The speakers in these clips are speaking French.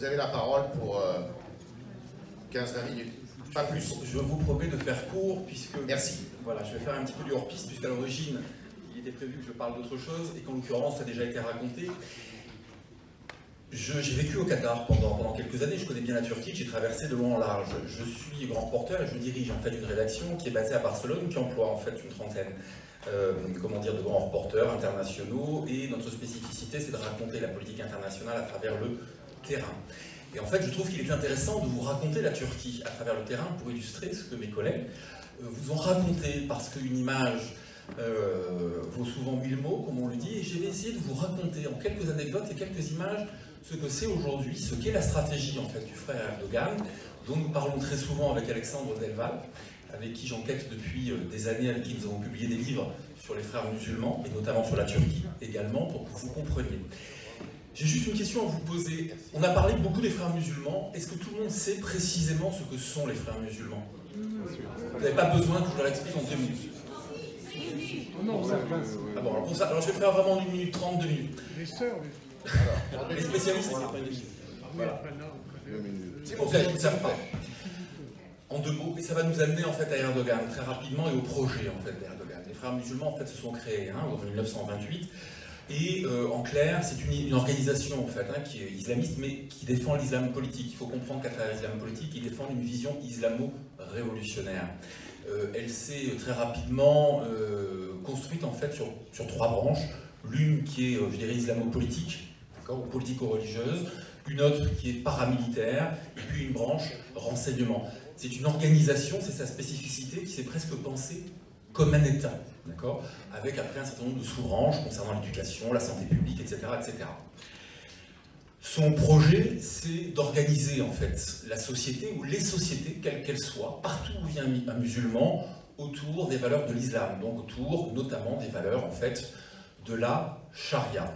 Vous avez la parole pour 15-20 minutes, pas plus. Je vous promets de faire court, puisque... Merci. Voilà, je vais faire un petit peu du hors-piste, puisqu'à l'origine, il était prévu que je parle d'autre chose, et qu'en l'occurrence, ça a déjà été raconté. J'ai vécu au Qatar pendant quelques années, je connais bien la Turquie, j'ai traversé de long en large. Je suis grand reporter et je dirige en fait une rédaction qui est basée à Barcelone, qui emploie en fait une trentaine de grands reporters internationaux, et notre spécificité c'est de raconter la politique internationale à travers le terrain. Et en fait je trouve qu'il est intéressant de vous raconter la Turquie à travers le terrain pour illustrer ce que mes collègues vous ont raconté, parce qu'une image vaut souvent 1000 mots, comme on le dit, et je vais essayer de vous raconter en quelques anecdotes et quelques images ce que c'est aujourd'hui, ce qu'est la stratégie en fait du frère Erdogan, dont nous parlons très souvent avec Alexandre Delval, avec qui j'enquête depuis des années, avec qui nous avons publié des livres sur les frères musulmans, et notamment sur la Turquie également, pour que vous compreniez. J'ai juste une question à vous poser. On a parlé beaucoup des frères musulmans. Est-ce que tout le monde sait précisément ce que sont les frères musulmans? Vous n'avez pas besoin que je leur explique en 2 minutes. Ah bon, alors pour ça, alors je vais faire vraiment 1 minute 30, 2 minutes. Les sœurs, les spécialistes, voilà. C'est pour ça qu'ils ne savent pas. En 2 mots, et ça va nous amener en fait à Erdogan très rapidement et au projet en fait d'Erdogan. Les frères musulmans en fait se sont créés en 1928 et en clair c'est une organisation en fait qui est islamiste mais qui défend l'islam politique. Il faut comprendre qu'à travers l'islam politique ils défendent une vision islamo-révolutionnaire. Elle s'est très rapidement construite en fait sur 3 branches. L'une qui est, je dirais, islamo-politique, ou politico-religieuse, une autre qui est paramilitaire, et puis une branche renseignement. C'est une organisation, c'est sa spécificité, qui s'est presque pensée comme un État, d'accord, avec après un certain nombre de sous-branches concernant l'éducation, la santé publique, etc., etc. Son projet, c'est d'organiser en fait la société, ou les sociétés, quelles qu'elles soient, partout où vient un musulman, autour des valeurs de l'islam, donc autour notamment des valeurs en fait de la charia.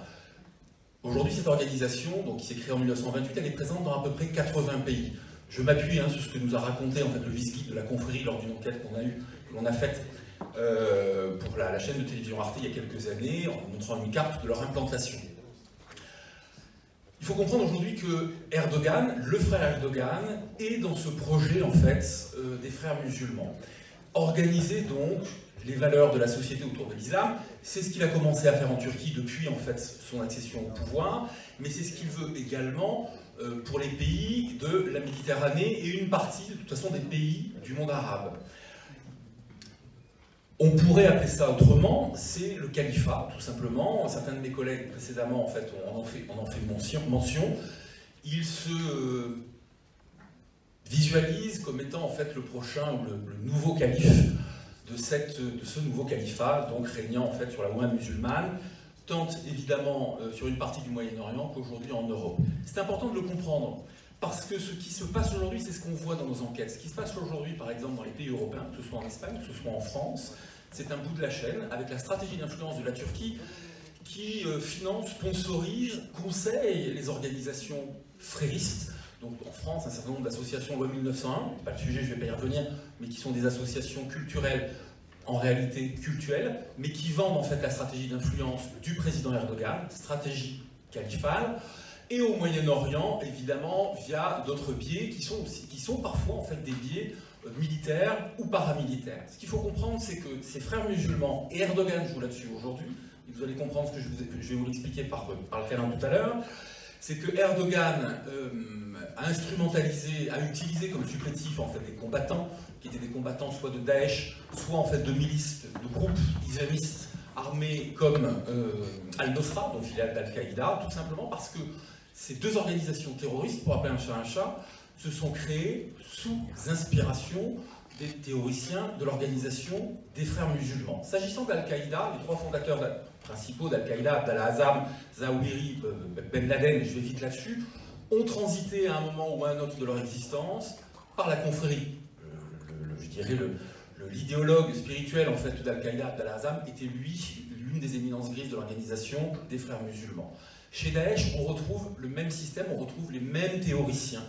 Aujourd'hui, cette organisation, donc, qui s'est créée en 1928, elle est présente dans à peu près 80 pays. Je m'appuie sur ce que nous a raconté en fait, le vice-guide de la confrérie lors d'une enquête qu'on a faite pour la chaîne de télévision Arte il y a quelques années, en montrant une carte de leur implantation. Il faut comprendre aujourd'hui que Erdogan, le frère Erdogan, est dans ce projet en fait des frères musulmans. Organiser donc les valeurs de la société autour de l'islam, c'est ce qu'il a commencé à faire en Turquie depuis en fait son accession au pouvoir, mais c'est ce qu'il veut également pour les pays de la Méditerranée et une partie de toute façon des pays du monde arabe. On pourrait appeler ça autrement, c'est le califat, tout simplement. Certains de mes collègues précédemment en fait en ont fait mention. Ils se visualisent comme étant en fait le prochain ou le nouveau calife de ce nouveau califat, donc régnant en fait sur la Oumma musulmane, tant évidemment sur une partie du Moyen-Orient qu'aujourd'hui en Europe. C'est important de le comprendre, parce que ce qui se passe aujourd'hui, c'est ce qu'on voit dans nos enquêtes. Ce qui se passe aujourd'hui, par exemple, dans les pays européens, que ce soit en Espagne, que ce soit en France, c'est un bout de la chaîne, avec la stratégie d'influence de la Turquie, qui finance, sponsorise, conseille les organisations fréristes. Donc en France, un certain nombre d'associations loi 1901, pas le sujet, je ne vais pas y revenir, mais qui sont des associations culturelles, en réalité cultuelles, mais qui vendent en fait la stratégie d'influence du président Erdogan, stratégie califale, et au Moyen-Orient, évidemment, via d'autres biais qui sont parfois en fait des biais militaires ou paramilitaires. Ce qu'il faut comprendre, c'est que ces frères musulmans, et Erdogan joue là-dessus aujourd'hui, et vous allez comprendre ce que je vais vous l'expliquer par le terrain tout à l'heure, c'est que Erdogan a instrumentalisé, a utilisé comme supplétif en fait des combattants, qui étaient des combattants soit de Daesh, soit en fait de milices, de groupes islamistes armés comme Al-Nosra, donc filiale d'Al-Qaïda, tout simplement parce que ces 2 organisations terroristes, pour appeler un chat, se sont créées sous inspiration des théoriciens de l'organisation des frères musulmans. S'agissant d'Al-Qaïda, les 3 fondateurs principaux d'Al-Qaïda, Abdallah Azzam, Zawahiri, Ben Laden, et je vais vite là-dessus, ont transité à un moment ou à un autre de leur existence par la confrérie. Je dirais l'idéologue spirituel en fait d'Al-Qaïda, Abdallah Azzam, était lui l'une des éminences grises de l'organisation des frères musulmans. Chez Daesh, on retrouve le même système, on retrouve les mêmes théoriciens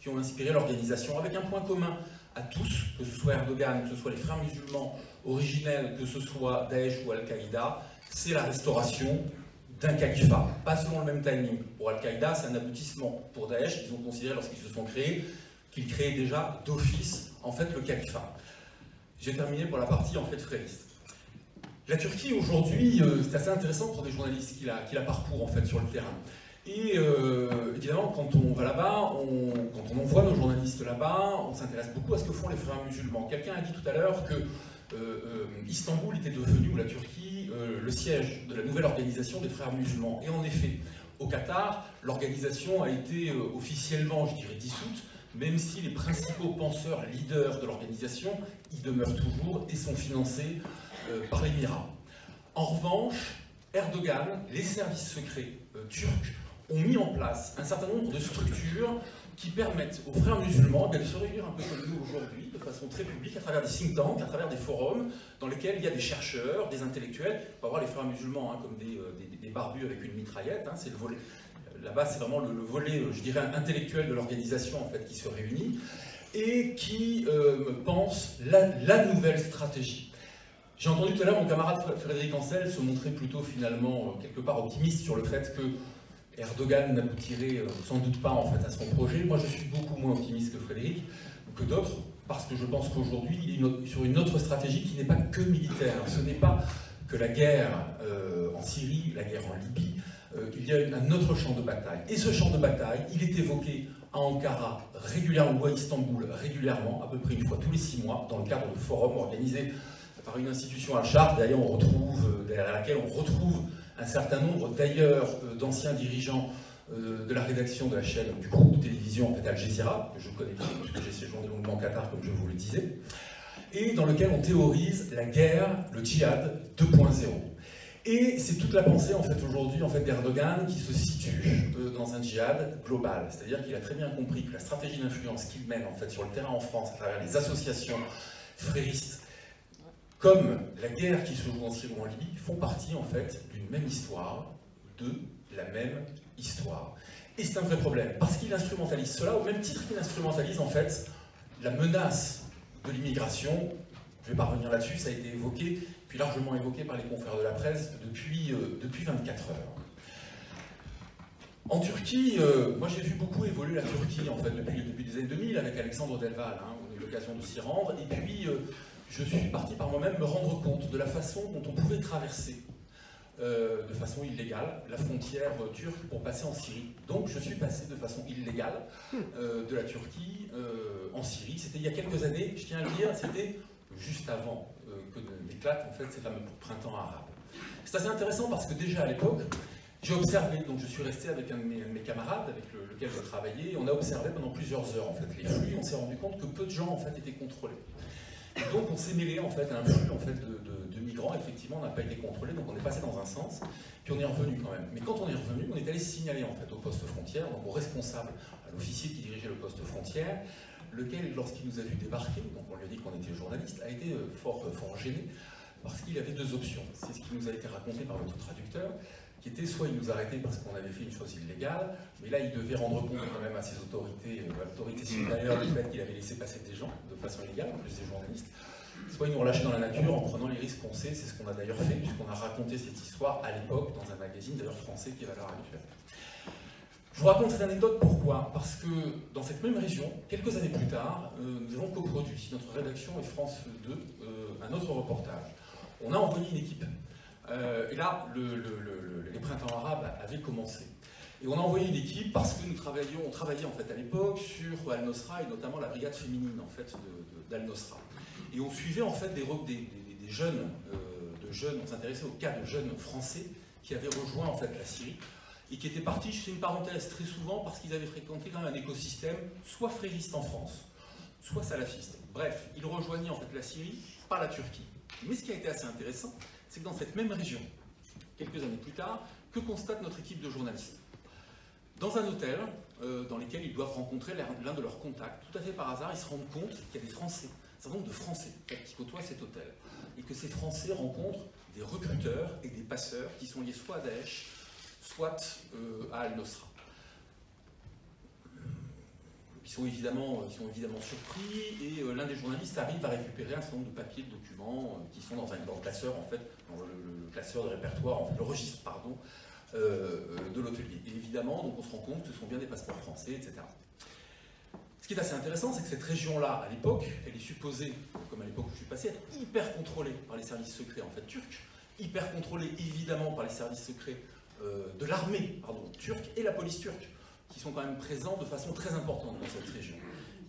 qui ont inspiré l'organisation, avec un point commun à tous, que ce soit Erdogan, que ce soit les frères musulmans originels, que ce soit Daesh ou Al-Qaïda, c'est la restauration d'un califat, pas selon le même timing. Pour Al-Qaïda, c'est un aboutissement. Pour Daesh, ils ont considéré lorsqu'ils se sont créés qu'ils créaient déjà d'office en fait le califat. J'ai terminé pour la partie en fait frériste. La Turquie aujourd'hui, c'est assez intéressant pour des journalistes qui la parcourent en fait sur le terrain. Et évidemment, quand on va là-bas, quand on envoie nos journalistes là-bas, on s'intéresse beaucoup à ce que font les frères musulmans. Quelqu'un a dit tout à l'heure que Istanbul était devenu, ou la Turquie, le siège de la nouvelle organisation des frères musulmans. Et en effet, au Qatar, l'organisation a été officiellement, je dirais, dissoute, même si les principaux penseurs, leaders de l'organisation, y demeurent toujours et sont financés par l'Émirat. En revanche, Erdogan, les services secrets turcs ont mis en place un certain nombre de structures qui permettent aux frères musulmans de se réunir un peu comme nous aujourd'hui, de façon très publique, à travers des think tanks, à travers des forums, dans lesquels il y a des chercheurs, des intellectuels. On va voir les frères musulmans comme des barbus avec une mitraillette, c'est le volet. Là-bas, c'est vraiment le volet, je dirais, intellectuel de l'organisation en fait, qui se réunit et qui pense la nouvelle stratégie. J'ai entendu tout à l'heure mon camarade Frédéric Ancel se montrer plutôt finalement quelque part optimiste sur le fait que Erdogan n'aboutirait sans doute pas en fait à son projet. Moi, je suis beaucoup moins optimiste que Frédéric, que d'autres, parce que je pense qu'aujourd'hui, il est sur une autre stratégie qui n'est pas que militaire. Ce n'est pas que la guerre en Syrie, la guerre en Libye. Il y a un autre champ de bataille. Et ce champ de bataille, il est évoqué à Ankara régulièrement, ou à Istanbul régulièrement, à peu près une fois tous les 6 mois, dans le cadre de forums organisés par une institution à Chartres, derrière laquelle on retrouve un certain nombre d'ailleurs d'anciens dirigeants de la rédaction de la chaîne du groupe de télévision en fait, Al Jazeera, que je connais bien, puisque j'ai séjourné longuement au Qatar, comme je vous le disais, et dans lequel on théorise la guerre, le djihad 2.0. Et c'est toute la pensée en fait, aujourd'hui en fait, d'Erdogan qui se situe dans un djihad global. C'est-à-dire qu'il a très bien compris que la stratégie d'influence qu'il mène en fait, sur le terrain en France, à travers les associations fréristes, comme la guerre qui se joue en Syrie ou en Libye, font partie en fait d'une même histoire, de la même histoire. Et c'est un vrai problème, parce qu'il instrumentalise cela au même titre qu'il instrumentalise en fait la menace de l'immigration. Je ne vais pas revenir là-dessus, ça a été évoqué, puis largement évoqué par les confrères de la presse depuis 24 heures. En Turquie, moi j'ai vu beaucoup évoluer la Turquie en fait depuis le début des années 2000 avec Alexandre Delval, on a eu l'occasion de s'y rendre, et puis je suis parti par moi-même me rendre compte de la façon dont on pouvait traverser de façon illégale la frontière turque pour passer en Syrie. Donc je suis passé de façon illégale de la Turquie en Syrie. C'était il y a quelques années, je tiens à le dire, c'était juste avant que n'éclatent en fait ces fameux printemps arabes. C'est assez intéressant parce que déjà à l'époque, j'ai observé, donc je suis resté avec un de mes camarades avec lequel je travaillais, et on a observé pendant plusieurs heures en fait les flux, on s'est rendu compte que peu de gens en fait étaient contrôlés. Et donc on s'est mêlé en fait à un flux en fait, de migrants, effectivement on n'a pas été contrôlé, donc on est passé dans un sens, puis on est revenu quand même. Mais quand on est revenu, on est allé signaler en fait au poste frontière, donc au responsable, à l'officier qui dirigeait le poste frontière, lequel, lorsqu'il nous a vu débarquer, donc on lui a dit qu'on était journaliste, a été fort gêné, parce qu'il avait 2 options. C'est ce qui nous a été raconté par notre traducteur, qui était soit il nous arrêtait parce qu'on avait fait une chose illégale, mais là il devait rendre compte quand même à ses autorités, à l'autorité supérieure du fait qu'il avait laissé passer des gens de façon illégale, en plus des journalistes, soit il nous relâchait dans la nature en prenant les risques qu'on sait, c'est ce qu'on a d'ailleurs fait, puisqu'on a raconté cette histoire à l'époque dans un magazine d'ailleurs français qui est à l'heure actuelle. Je vous raconte cette anecdote, pourquoi? Parce que dans cette même région, quelques années plus tard, nous avons coproduit, notre rédaction et France 2, un autre reportage. On a envoyé une équipe. Et là, les printemps arabes avaient commencé. Et on a envoyé une équipe parce que on travaillait en fait à l'époque sur Al-Nosra et notamment la brigade féminine en fait d'Al-Nosra. Et on suivait en fait des jeunes, on s'intéressait au cas de jeunes français qui avaient rejoint en fait la Syrie et qui étaient partis, je fais une parenthèse, très souvent parce qu'ils avaient fréquenté quand même un écosystème soit frériste en France, soit salafiste. Bref, ils rejoignaient en fait la Syrie par la Turquie. Mais ce qui a été assez intéressant, c'est que dans cette même région, quelques années plus tard, que constate notre équipe de journalistes? Dans un hôtel, dans lequel ils doivent rencontrer l'un de leurs contacts, tout à fait par hasard, ils se rendent compte qu'il y a des Français, un certain nombre de Français qui côtoient cet hôtel, et que ces Français rencontrent des recruteurs et des passeurs qui sont liés soit à Daesh, soit à Al-Nosra. Ils sont évidemment surpris, et l'un des journalistes arrive à récupérer un certain nombre de papiers, de documents qui sont dans le classeur, en fait, dans le classeur de répertoire, en fait, le registre, pardon, de l'hôtelier. Et évidemment, donc on se rend compte que ce sont bien des passeports français, etc. Ce qui est assez intéressant, c'est que cette région-là, à l'époque, elle est supposée, comme à l'époque où je suis passé, être hyper contrôlée par les services secrets en fait turcs, hyper contrôlée évidemment par les services secrets de l'armée turque et la police turque, qui sont quand même présents de façon très importante dans cette région.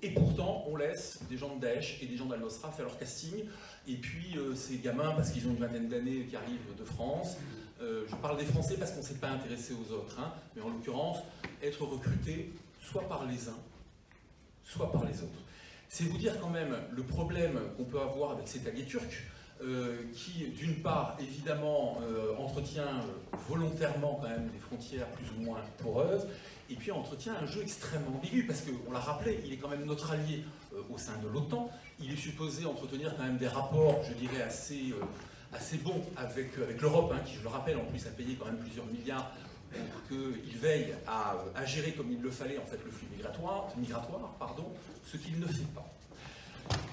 Et pourtant, on laisse des gens de Daesh et des gens d'Al-Nosra faire leur casting, et puis ces gamins, parce qu'ils ont une vingtaine d'années, qui arrivent de France, je parle des Français parce qu'on ne s'est pas intéressé aux autres, hein, mais en l'occurrence, être recrutés soit par les uns, soit par les autres. C'est vous dire quand même le problème qu'on peut avoir avec cet allié turc, qui, d'une part, évidemment, entretient volontairement quand même des frontières plus ou moins poreuses, et puis entretient un jeu extrêmement ambigu, parce qu'on l'a rappelé, il est quand même notre allié au sein de l'OTAN, il est supposé entretenir quand même des rapports, je dirais, assez bons avec l'Europe, hein, qui, je le rappelle, en plus a payé quand même plusieurs milliards pour qu'il veille à gérer comme il le fallait en fait le flux migratoire, ce qu'il ne fait pas.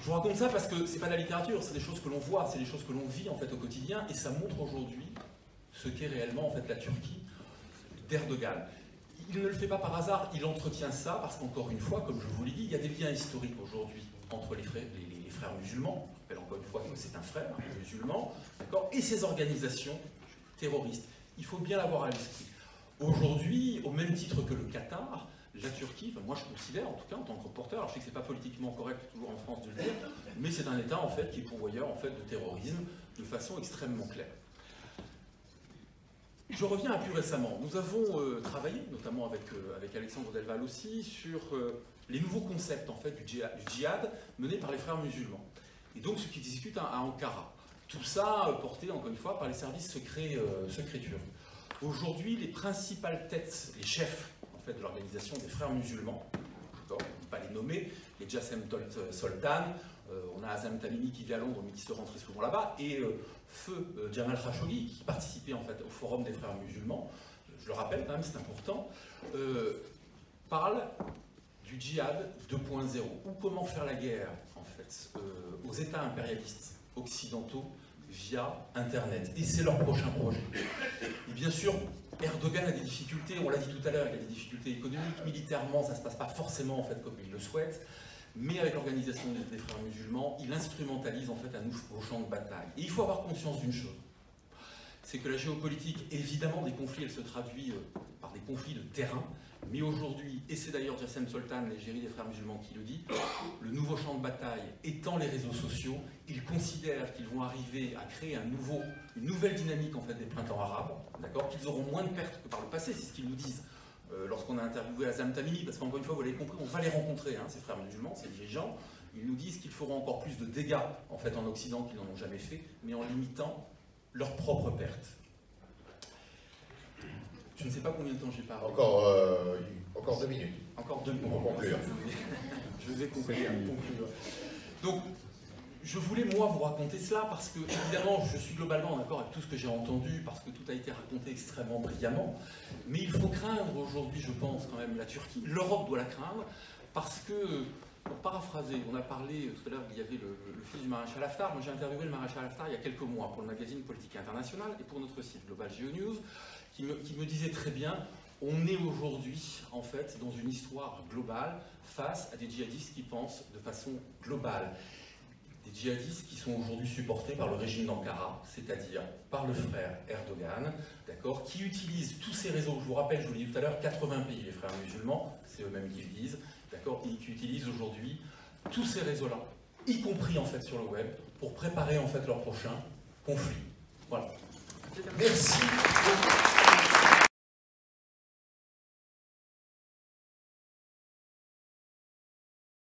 Je vous raconte ça parce que c'est pas de la littérature, c'est des choses que l'on voit, c'est des choses que l'on vit en fait au quotidien, et ça montre aujourd'hui ce qu'est réellement en fait la Turquie d'Erdogan. Il ne le fait pas par hasard, il entretient ça parce qu'encore une fois, comme je vous l'ai dit, il y a des liens historiques aujourd'hui entre les frères musulmans. Je rappelle encore une fois que c'est un frère musulman, d'accord, et ces organisations terroristes. Il faut bien l'avoir à l'esprit. Aujourd'hui, au même titre que le Qatar, la Turquie, enfin moi je considère en tout cas en tant que reporter, alors je sais que c'est pas politiquement correct toujours en France de le dire, mais c'est un État en fait qui est pourvoyeur en fait de terrorisme de façon extrêmement claire. Je reviens à plus récemment. Nous avons travaillé, notamment avec Alexandre Delval aussi, sur les nouveaux concepts en fait du djihad menés par les frères musulmans. Et donc ce qui discute à Ankara. Tout ça porté encore une fois par les services secrets turcs. Aujourd'hui, les principales têtes, les chefs en fait, de l'organisation des frères musulmans, on ne peut pas les nommer, les Jassem Soltan, on a Azam Tamimi qui vit à Londres mais qui se rend très souvent là-bas, et feu Jamal Khashoggi qui participait en fait au forum des frères musulmans, je le rappelle quand même, c'est important, parle du djihad 2.0, ou comment faire la guerre en fait aux États impérialistes occidentaux via Internet. Et c'est leur prochain projet. Et bien sûr, Erdogan a des difficultés, on l'a dit tout à l'heure, il a des difficultés économiques, militairement, ça ne se passe pas forcément en fait, comme il le souhaite, mais avec l'organisation des frères musulmans, il instrumentalise en fait un nouveau champ de bataille. Et il faut avoir conscience d'une chose, c'est que la géopolitique, évidemment, des conflits, elle se traduit par des conflits de terrain, mais aujourd'hui, et c'est d'ailleurs Jassem Soltan, l'égérie des frères musulmans qui le dit, le nouveau champ de bataille étant les réseaux sociaux, ils considèrent qu'ils vont arriver à créer une nouvelle dynamique en fait, des printemps arabes, d'accord, qu'ils auront moins de pertes que par le passé, c'est ce qu'ils nous disent lorsqu'on a interviewé Azam Tamimi, parce qu'encore une fois, vous l'avez compris, on va les rencontrer, hein, ces frères musulmans, ces dirigeants, ils nous disent qu'ils feront encore plus de dégâts en fait en Occident qu'ils n'en ont jamais fait, mais en limitant leurs propres pertes. Je ne sais pas combien de temps j'ai parlé. Encore 2 minutes. Encore 2 minutes. Pour conclure. Je vais conclure. Donc, je voulais moi vous raconter cela parce que, évidemment, je suis globalement d'accord avec tout ce que j'ai entendu, parce que tout a été raconté extrêmement brillamment, mais il faut craindre aujourd'hui, je pense, quand même, la Turquie. L'Europe doit la craindre, parce que, pour paraphraser, on a parlé, tout à l'heure, il y avait le fils du maréchal Haftar. Moi, j'ai interviewé le maréchal Haftar il y a quelques mois pour le magazine Politique Internationale et pour notre site Global GeoNews, qui me disait très bien, on est aujourd'hui, en fait, dans une histoire globale, face à des djihadistes qui pensent de façon globale. Des djihadistes qui sont aujourd'hui supportés par le régime d'Ankara, c'est-à-dire par le frère Erdogan, d'accord, qui utilisent tous ces réseaux, je vous rappelle, je vous l'ai dit tout à l'heure, 80 pays, les frères musulmans, c'est eux-mêmes qui le disent, d'accord, et qui utilisent aujourd'hui tous ces réseaux-là, y compris en fait sur le web, pour préparer en fait leur prochain conflit. Voilà. Merci beaucoup.